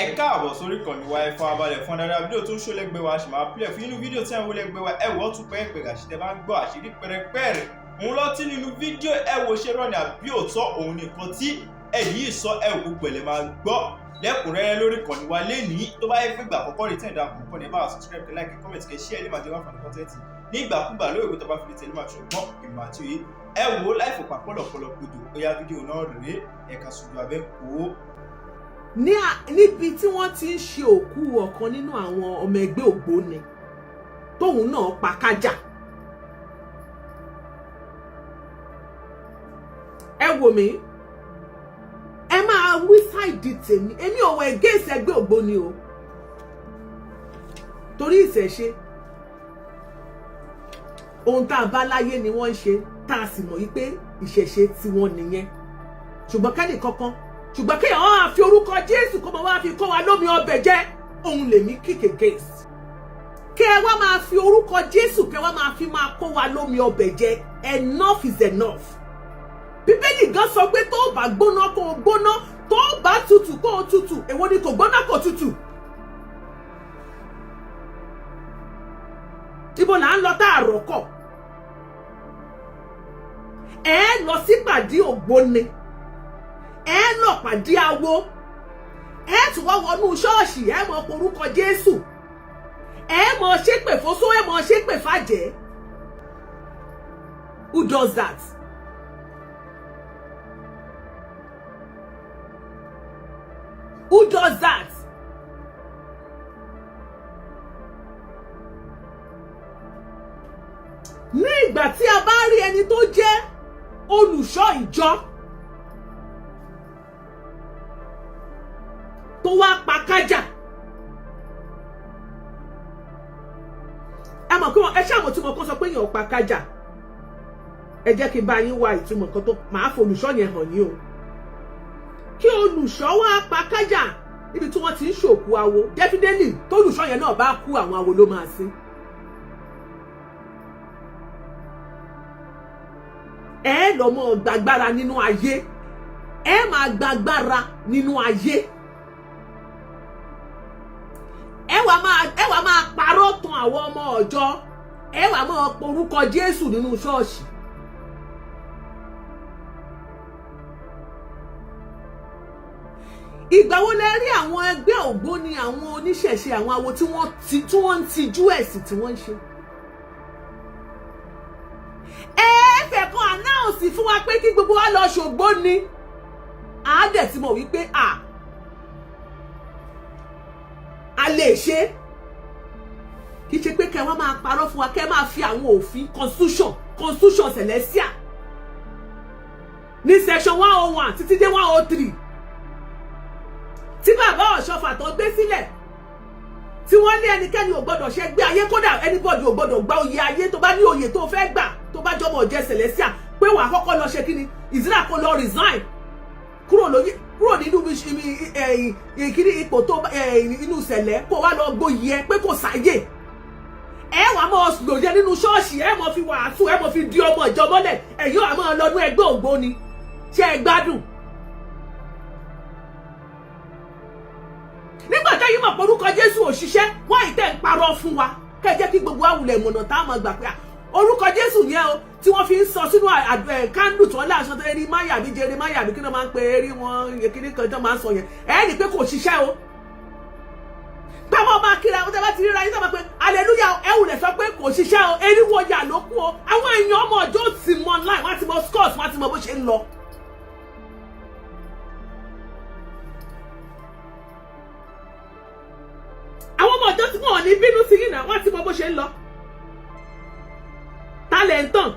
ẹ káàbọ̀ sórí ìkànnì wa ẹ farabalẹ̀ fún dáadáa fídíò tó ń ṣó lẹ́gbẹ̀ẹ́ wa ṣì máa play fún inú fídíò tí àwọn lẹ́gbẹ̀ẹ́ wa ẹ wọ́ tún pẹ́ẹ́pẹ́ àṣìṣe bá ń gbọ́ àṣírí pẹ́rẹpẹ́rẹ òun lọ tí nínú fídíò ẹ wo ṣe rọ́ọ̀nì àbí òótọ́ òun nìkan tí ẹ̀yìn ìsọ ẹ wò gbogbo ẹ̀lẹ́ máa gbọ́ lẹ́kùnrẹ́rẹ́ lórí ìkànnì wa lénìí tó bá yẹ pé ìgbà àkọ́kọ́ rí tẹ̀ dáa kọ̀ọ̀kan ní bá wa subscribe like comment kẹ́ share lè máa jẹ́ wá fún kọ́ńtẹ́ǹtì ní ìgbàkúgbà lórí ìwé tó bá fi lè tẹ̀lé máa ṣùgbọ́n ìmọ̀ àti òye ẹ wò láìfò pàpọ̀lọpọ̀lọ gbòdò bóyá fídíò náà rèé ẹ̀ka ṣùgbọ́n abẹ́ kó. níbi tí wọ́n ti ń ṣe òkú ọ̀kan nínú àwọn ọmọ ẹgbẹ́ ògbóni tóun náà pa kájà. ẹ wò mí ẹ máa wí sáìdì tèmi èmi ò wọ against ẹgbẹ́ ògbóni o torí ìṣẹ̀ṣe ohun tá a bá láyé ni wọ́n ń ṣe tá a sì mọ̀ wípé ìṣẹ̀ṣe tiwọn nìyẹn ṣùgbọ́n kẹ́nì kankan ṣùgbọ́n kéèyàn wá fi orúkọ Jésù kó máa wá fi kó wa lómi ọbẹ̀ jẹ́ òun lèmi kick against. kẹ́ ẹ wá máa fi orúkọ Jésù kẹ́ ẹ wá máa fi máa kó wa lómi ọbẹ̀ jẹ́ enough is enough. Bíbélì gan sọ pé tó bá gbóná kó o gbóná tó bá tutù kó o tutù èwo ni kò gbóná kò tutù. Ibo là ń lọ tá a rọ̀kọ̀ ẹ lọ sí pàdé ògbóni ẹ lọ pàdé awo ẹ tún wá wọnú ṣọ́ọ̀ṣì ẹ mọ orúkọ Jésù ẹ mọ ṣépè fóṣó ẹ mọ ṣépè fàjẹ́. Who does that? Who does that? Ní ìgbà tí a bá rí ẹni tó jẹ́ olùṣọ́ ìjọ tó wá pa kájà ẹ mọ̀ kí wọ́n ẹ ṣàmọ̀ tí mo kọ́ sọ pé èèyàn pa kájà ẹ jẹ́ kí n bá yín wá ìtumọ̀ kan tó máa fò olùṣọ́ yẹn hàn yín o kí olùṣọ́ wá pa kájà níbi tí wọ́n ti ń ṣòkú awo definitely tó olùṣọ́ yẹn náà bá kú àwọn awo ló máa sin. ẹ lọ mọ gbàgbára nínú ayé ẹ máa gbàgbára nínú ayé ẹ wá máa parọ́ tàn àwọn ọmọ ọjọ́ ẹ wá máa porúkọ Jésù nínú ṣọ́ọ̀ṣì. Ìgbà wo lẹ rí àwọn ẹgbẹ́ ògbóni àwọn oníṣẹ̀ṣe àwọn awo tí wọ́n ń tijú ẹ̀sìn tí wọ́n ń ṣe. Ẹ̀ẹ́fẹ̀ kan announce fún wa pé kí gbogbo wa lọ ṣògbóni àádẹ́ tí mo wí pé a lè ṣe kì í ṣe pé kẹ́ wá máa parọ́ fún wa kẹ́ máa fi àwọn òfin constitution celestial ní section 101 títí dé 103 tí bàbá Ọ̀ṣọ́fà tó gbé sílẹ̀ tí wọ́n ní ẹnikẹ́ni ò gbọ́dọ̀ ṣe gbé ayé kódà anybody ò gbọ́dọ̀ gba oyè ayé tó bá ní oyè tó fẹ́ gbà tó bá jọmọ jẹ celestial pé wàá kọ́kọ́ lọ ṣe kíni ìsirà kó lọ resign kúrò nínú ìkíní ipò tó inú sẹ̀lẹ̀ kó wá lọ gboyè ẹ pé kò sáyè ẹ wà mọ́ lòdì nínú ṣọ́ọ̀ṣì ẹ mọ́ fi wàásù ẹ mọ́ fi di ọmọ ìjọ mọ́lẹ̀ ẹ̀yọ́ àmọ́ lọ́dún ẹgbẹ́ ògbóni ṣé ẹ gbádùn. Nígbà táyé mọ̀ porúkọ Jésù òṣìṣẹ́ wọ́n ìtẹ́ ń parọ́ fún wa kẹ́ jẹ́ kí gbogbo àwùlẹ̀ mọ̀nà tá a máa gbà pé orúkọ Jésù yẹn o tí wọ́n fi ń sọ sínú kándù tí wọ́n lé aṣọ eré máyà bí jẹrẹ máyà bí kí ló máa ń pe eré wọn kíní kan tó máa ń sọ yẹn ẹ̀ ní pé kò ṣiṣẹ́ o. Gbàmọ́ bá kíra ó tẹ́lẹ̀ ti ríra yín sábà pé aleluya ẹ wùlẹ̀ sọ pé kò ṣiṣẹ́ o eriwo yà ló kú o àwọn èèyàn ọmọ ọjọ́ ti mọ online wọ́n ti mọ scores wọ́n ti mọ bó ṣe ń lọ. Àwọn ọmọ ọjọ́ tí wọ́n ní bínú sí yìí náà wọ́n ti mọ bó ṣe ń lọ. Talentan.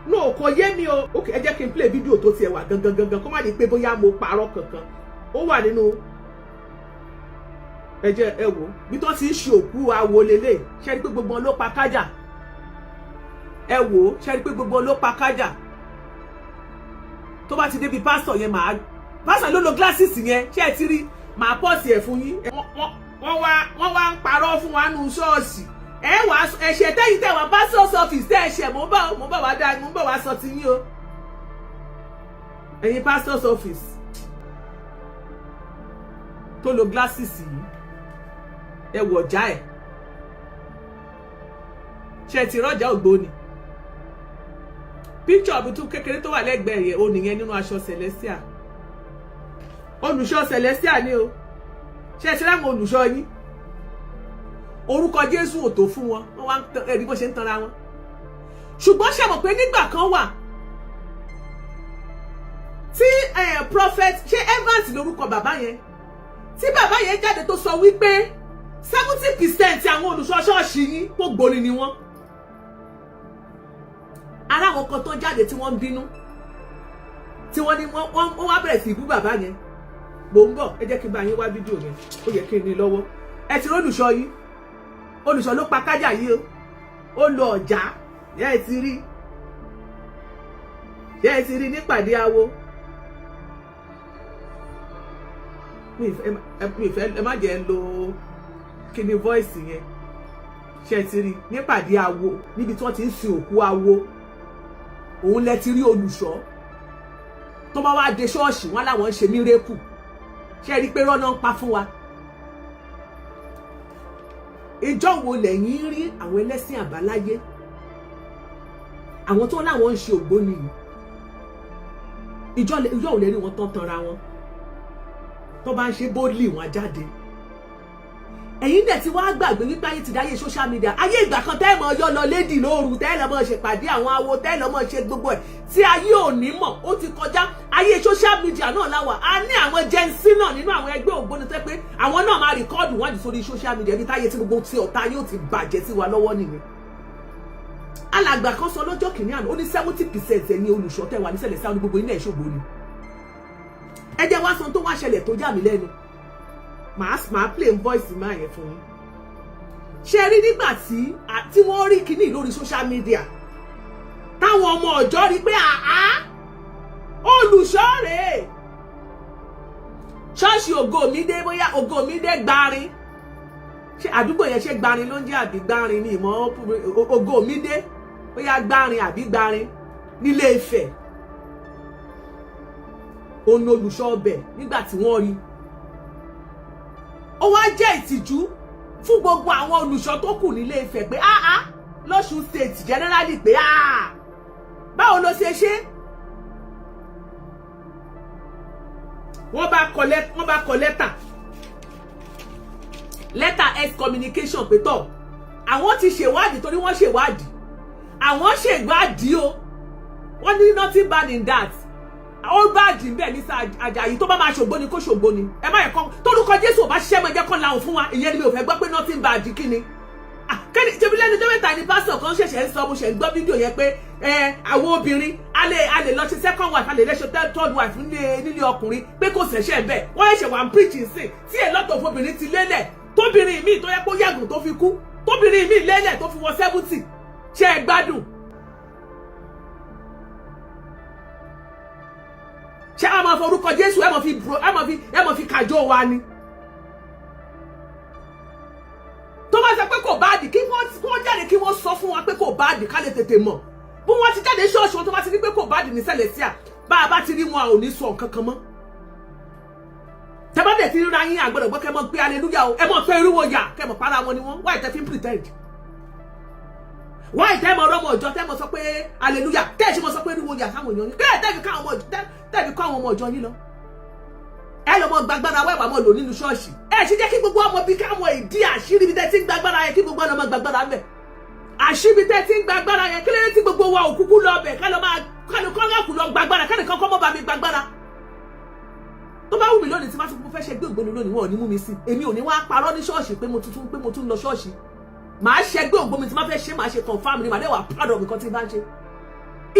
No, kò yé mi o. Okay, ẹ jẹ́ kí n play fídíò tó tiẹ̀ wà gangan kó má di pé bóyá mo parọ́ kankan. Ó wà nínú ẹ jẹ́ ẹ wò bí tó ti ń ṣe òkú awo lélẹ̀ ṣe rí pé gbogbo wọn ló pa kájà. Ẹ wò ṣe rí pé gbogbo wọn ló pa kájà. Tó bá ti débi pásítọ̀ yẹn pásítọ̀ ló lo glasses yẹn ṣé ẹ ti rí màá pọ́ọ̀sì ẹ̀ fún yín. Wọ́n wá ń parọ́ fún wa nù ṣọ́ọ̀ṣì ẹ wá ẹ̀ṣẹ̀ tẹ́yìn tẹ́ wá pastor's office tẹ́ ẹ̀ṣẹ̀ mo bá wá sọ ti yín o ẹ̀yin pastor's office tó lo glasses yìí ẹ wọ̀ ọ̀já ẹ̀ ṣe ti rọ́jà ògbóni picture ọ̀bùtú kékeré tó wà lẹ́gbẹ̀ẹ́ yẹn ó nìyẹn nínú aṣọ celestial olùṣọ́ celestial ni o ṣe ti ráwọn olùṣọ́ yín orúkọ Jésù ò tó fún wọn wọ́n wá ẹ̀rí bó ṣe ń tanra wọn ṣùgbọ́n ṣe mọ̀ pé nígbà kan wà tí prophet ṣe Evans lórúkọ bàbá yẹn tí bàbá yẹn jáde tó sọ wípé 70% àwọn olùṣọ́ ṣọ́ọ̀ṣì yín kó gbóni ni wọ́n ara àwọn kan tó jáde tí wọ́n ń bínú tí wọ́n ní wọ́n wá bẹ̀rẹ̀ sí ìbú bàbá yẹn mò ń bọ̀ ẹ jẹ́ kí n bá yín wá fídíò yẹn ó yẹ kí n ní lọ́wọ́ ẹ ti rólùṣọ́ yín olùṣọ́ ló pa kájà yìí o ó lo ọ̀já yẹ́ ẹ ti rí nípàdé awo mi ìfẹ́ ẹ má jẹ́ ń lo kíni voice yẹn ṣe ti rí nípàdé awo níbi tí wọ́n ti ń sin òkú awo òun lẹ ti rí olùṣọ́ tó bá wá dé ṣọ́ọ̀ṣì wọn láwọn ń ṣe mírèkù ṣe rí pé rọ́nà ń pa fún wa ìjọ wo lẹ́yìn rí àwọn ẹlẹ́sìn àbáláyé àwọn tó láwọn ń ṣe ògbóni yìí ìjọ ò lè rí wọn tán tanra wọn tó bá ń ṣe bóòlì wọn jáde ẹ̀yin dẹ̀ ti wá gbàgbé wípé ayé ti dáyé social media ayé ìgbà kan tẹ́ mọ̀ yọ lọ lédì lóru tẹ́ lọ mọ̀ ṣèpàdé àwọn awo tẹ́ lọ mọ̀ ṣe gbogbo ẹ̀ tí ayé ò ní mọ̀ ó ti kọjá ayé social media náà láwà a ní àwọn Gen Z náà nínú àwọn ẹgbẹ́ ògbóni tẹ́ pé àwọn náà máa rìkọ́ọ̀dù wọ́n jù sórí social media bí táyé tí gbogbo tí ọ̀tá yóò ti bàjẹ́ sí wa lọ́wọ́ nìyẹn alàgbà kan sọ lọ́jọ́ kìíní àná ó ní 70% ẹni olùṣọ́ tẹ́ wà ní Celestial ní gbogbo iná ìṣògbó ni ẹ jẹ́ wá san tó wá ṣẹlẹ̀ tó já mi lẹ́nu màá play voice máa yẹn fún yín ṣe rí nígbà tí wọ́n rí kíní lórí social media táwọn ọmọ ọ̀jọ́ rí pé olùṣọ́ rèé ṣọ́ọ̀ṣì Ògòmídé bóyá Ògòmídé Gbarin ṣe àdúgbò yẹn ṣe Gbarin ló ń jẹ́ àbí Gbarin ní ìmọ̀ Ògòmídé bóyá Gbarin àbí Gbarin nílé Ifẹ̀ òun olùṣọ́ ọbẹ̀ nígbà tí wọ́n rí ó wá jẹ́ ìtìjú fún gbogbo àwọn olùṣọ́ tó kù nílé Ifẹ̀ pé lọ́ṣùn state generally pé báwo ló ṣe ṣe wọ́n bá kọ lẹ́tà excommunication pé tọ̀ àwọn ti ṣèwádìí torí wọ́n ṣèwádìí àwọn ṣèwádìí o wọ́n ní nothing bad in that ó bá dì bẹ́ẹ̀ ní Àjàyí tó bá máa ṣògbóni kó ṣògbóni ẹ má yẹ kán tórúkọ Jésù ò bá ṣiṣẹ́ mọ́ ẹjẹ́ kan láwọn fún wa ìyẹn ni mi ò fẹ́ gbọ́ pé nothing bad kí ni kẹ́ni ṣebí lẹ́nu ọjọ́ mẹ́ta ni pásítọ̀ kan ṣẹ̀ṣẹ̀ ń sọ mo ṣẹ̀ ń gbọ́ fídíò yẹn pé àwọn obìnrin a lè lọ ṣe second wife a lè ṣe third wife nílé ọkùnrin pé kò ṣẹ̀ṣẹ̀ bẹ́ẹ̀ wọ́n ṣẹ̀ṣẹ̀ wà ń preaching sí tí a lot of obìnrin ti lélẹ̀ tóbìnrin míì tó yẹ kó yàgùn tó fi kú tóbìnrin míì lélẹ̀ tó fi wọ 70 ṣe é gbádùn ṣé a máa forúkọ Jésù ẹ máa fi kàjọ wa ni tó bá sọ pé kò báàdì kí wọ́n jáde kí wọ́n sọ fún wa pé kò báàdì ká lè tètè mọ̀ bí wọ́n ti jáde ṣọ́ọ̀ṣì wọn tó bá ti rí pé kò báàdì ní Celestial bá a bá ti rí wọn ò ní sọ nǹkan kan mọ́ tẹ́ bá dẹ̀ ti ríra yín àgbọ̀dọ̀ gbọ́ kẹ́ mọ̀ pé hallelujah o ẹ mọ̀ pé irú wọn yà kẹ́ mọ̀ para wọn ni wọ́n wáyé tẹ́ fi ń pretend wáyé tẹ́ mọ̀ ọmọ ọjọ́ tẹ́ mọ̀ sọ pé hallelujah tẹ́ ẹ̀ ṣe mọ̀ sọ pé irú wọn yà sáwọn èèyàn yín bẹ́ẹ̀ tẹ́ fi kọ́ àwọn ọmọ ọjọ́ yín lọ ẹ lọ mọ gbàgbára wẹ́wà mọ lò nínú ṣọ́ọ̀ṣì ẹ ṣe jẹ́ kí gbogbo ọmọ bí káwọn ìdí àṣírí bí tẹ́ ti ń gbàgbára yẹn kí gbogbo ọmọ gbàgbára mẹ́ àṣírí tẹ́ ti ń gbàgbára yẹn kí lóye tí gbogbo wa òkúkú lọ bẹ̀ kálọ̀ kọ́ńgàkù lọ gbàgbára kẹ́nìkan kọ́ mọ́ bá mi gbàgbára tó bá wù mí lónìí tí má tún fẹ́ ṣe gbé ògbóni lónìí wọn ò ní mú mi sí èmi ò ní wá parọ́ ní ṣọ́ọ̀ṣì pé mo tún lọ ṣọ́ọ̀ṣì màá ṣe gbé ògbómi tí má fẹ́ ṣe màá ṣe confirm ni màá dẹ̀ wà proud of nǹkan tí bá ń ṣe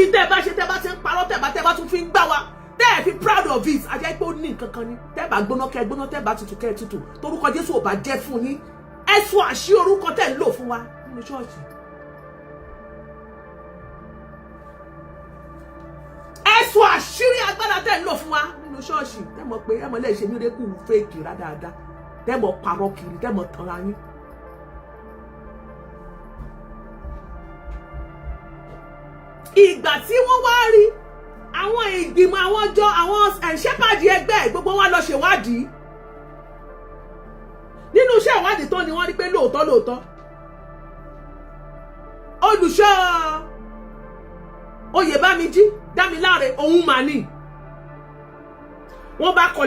ìtẹ́ bá ṣe tẹ́ bá ti ń parọ́ tẹ́ bá tún fi ń gbá wa tẹ́ ẹ̀ fi proud of it ajá pé ó ní nǹkan kan ní tẹ́ bá gbóná kẹ́ gbóná tẹ́ bá tutù kẹ́ tutù torúkọ Jésù ò bá jẹ́ fún yín ẹ sọ àṣì orúkọ tẹ́ ń lò fún wa nínú ṣọ́ọ̀ṣì ẹ sọ àṣírí agbára tẹ́ ń lò fún wa nínú ṣọ́ọ̀ṣì tẹ́ mọ̀ pé ẹ mọ̀ lè ṣe mírèkù fèkì rádáadáa tẹ́ mọ̀ parọ́ kiri tẹ́ mọ̀ tanra yín. ìgbà tí wọ́n wá rí àwọn ìgbìmọ̀ àwọn ṣẹ́pàdì ẹgbẹ́ gbogbo wa lọ ṣèwádìí ṣèwádìí tán ni wọ́n rí pé lóòótọ́ olùṣọ́ Oyèbámijí Dámiláre òun mà ní wọ́n bá kọ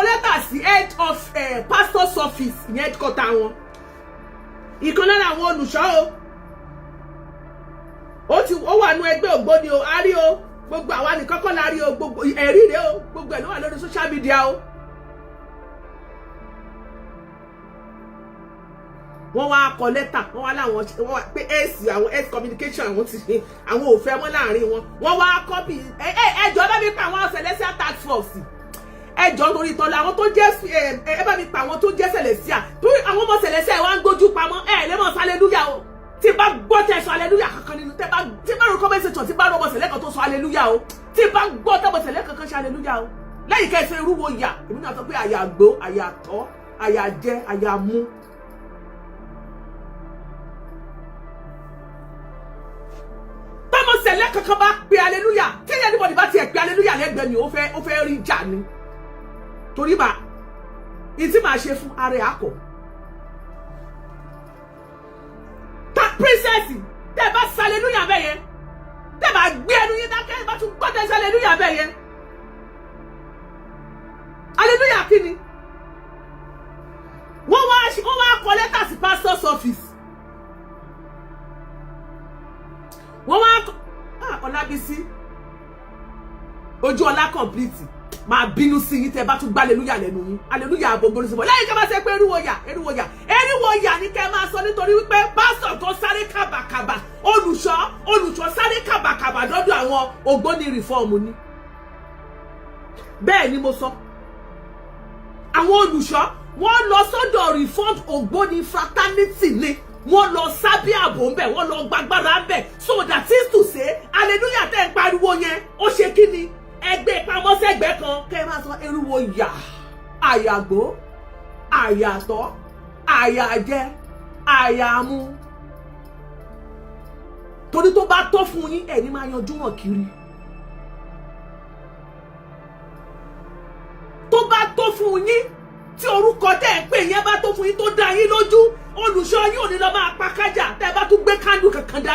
lẹ́tà sí head of pastor's office ní headquarter wọn ìkan lára àwọn olùṣọ́ ó wà nú ẹgbẹ́ ògbóni o a rí o gbogbo àwa nìkan kọ́ la rí o gbogbo ẹ̀rí rẹ̀ o gbogbo ẹ̀ ló wà lórí social media o. wọ́n wá kọ lẹ́tà wọ́n wá láwọn pé àwọn s communication àwọn ti ṣe àwọn ò fẹ́ mọ́ láàrin wọn wọ́n wá kọ́pì ẹjọ́ bá mi pa àwọn celestial task force ẹjọ́ lórí ìtọ́lá àwọn tó jẹ́ ẹ bá mi pa àwọn tó jẹ́ celestial torí àwọn ọmọ celestial wá ń gbójú pamọ́ lẹ́mọ̀ hallelujah o tí bá gbọ́ tẹ̀ sọ hallelujah kankan nínú tí bá rò comment section tí bá rò ọmọ sẹ̀lẹ̀ kan tó sọ hallelujah o tí bá gbọ́ tẹ̀ ọmọ sẹ̀lẹ̀ kankan ṣe hallelujah o lẹ́yìn kẹsẹ̀ irúwo yà èmi náà sọ pé àyà gbó àyà tọ́ àyà jẹ àyà mú. tọ́mọ sẹ̀lẹ̀ kankan bá pe hallelujah tí anybody bá tiẹ̀ pe hallelujah lẹ́gbẹ̀ẹ́ mi ó fẹ́ rí jà ni torí bá ìtí màá ṣe fún ara ẹ̀ àkọ́. princess tẹ́ bá hallelujah bẹ́ẹ̀ yẹn tẹ́ bá gbé ẹnu yín dákẹ́ bá tún gbọ́dọ̀ hallelujah bẹ́ẹ̀ yẹn hallelujah kí ni wọ́n wá kọ lẹ́tà sí pastor's office wọ́n wá Ọlábísí ojú ọlá complete máa bínú sí yín tẹ́ bá tún gbá hallelujah lẹ́nu yín hallelujah àbògbóni sí bọ́ lẹ́yìn kẹ́ bá ṣe pé eriwo yà ní kẹ́ máa sọ nítorí wípé pásítọ̀ tó sáré kàbàkàbà olùṣọ́ sáré kàbàkàbà dọ́dọ̀ àwọn ògbóni rìfọ́ọ̀mù ni bẹ́ẹ̀ ni mo sọ àwọn olùṣọ́ wọ́n lọ sọ́dọ̀ reformed ògbóni fraternity ni wọ́n lọ sábẹ́ ààbò ńbẹ̀ wọ́n lọ gbàgbára ńbẹ̀ so that is to say hallelujah tẹ́ ń pariwo yẹn ó ṣe kí ni ẹgbẹ́ pamọ́sẹ́gbẹ́ kan kẹ́ ẹ máa sọ eriwo yà àyàgbó àyàtọ̀ àyàjẹ àyàmú torí tó bá tọ́ fún yín ẹni máa yanjú wọn kiri tó bá tọ́ fún yín tí orúkọ tẹ́ ẹ pè yẹn bá tọ́ fún yín tó dá yín lójú olùṣọ́ yín ò ní lọ máa pa kájà tẹ́ ẹ bá tún gbé kándù kankan dá.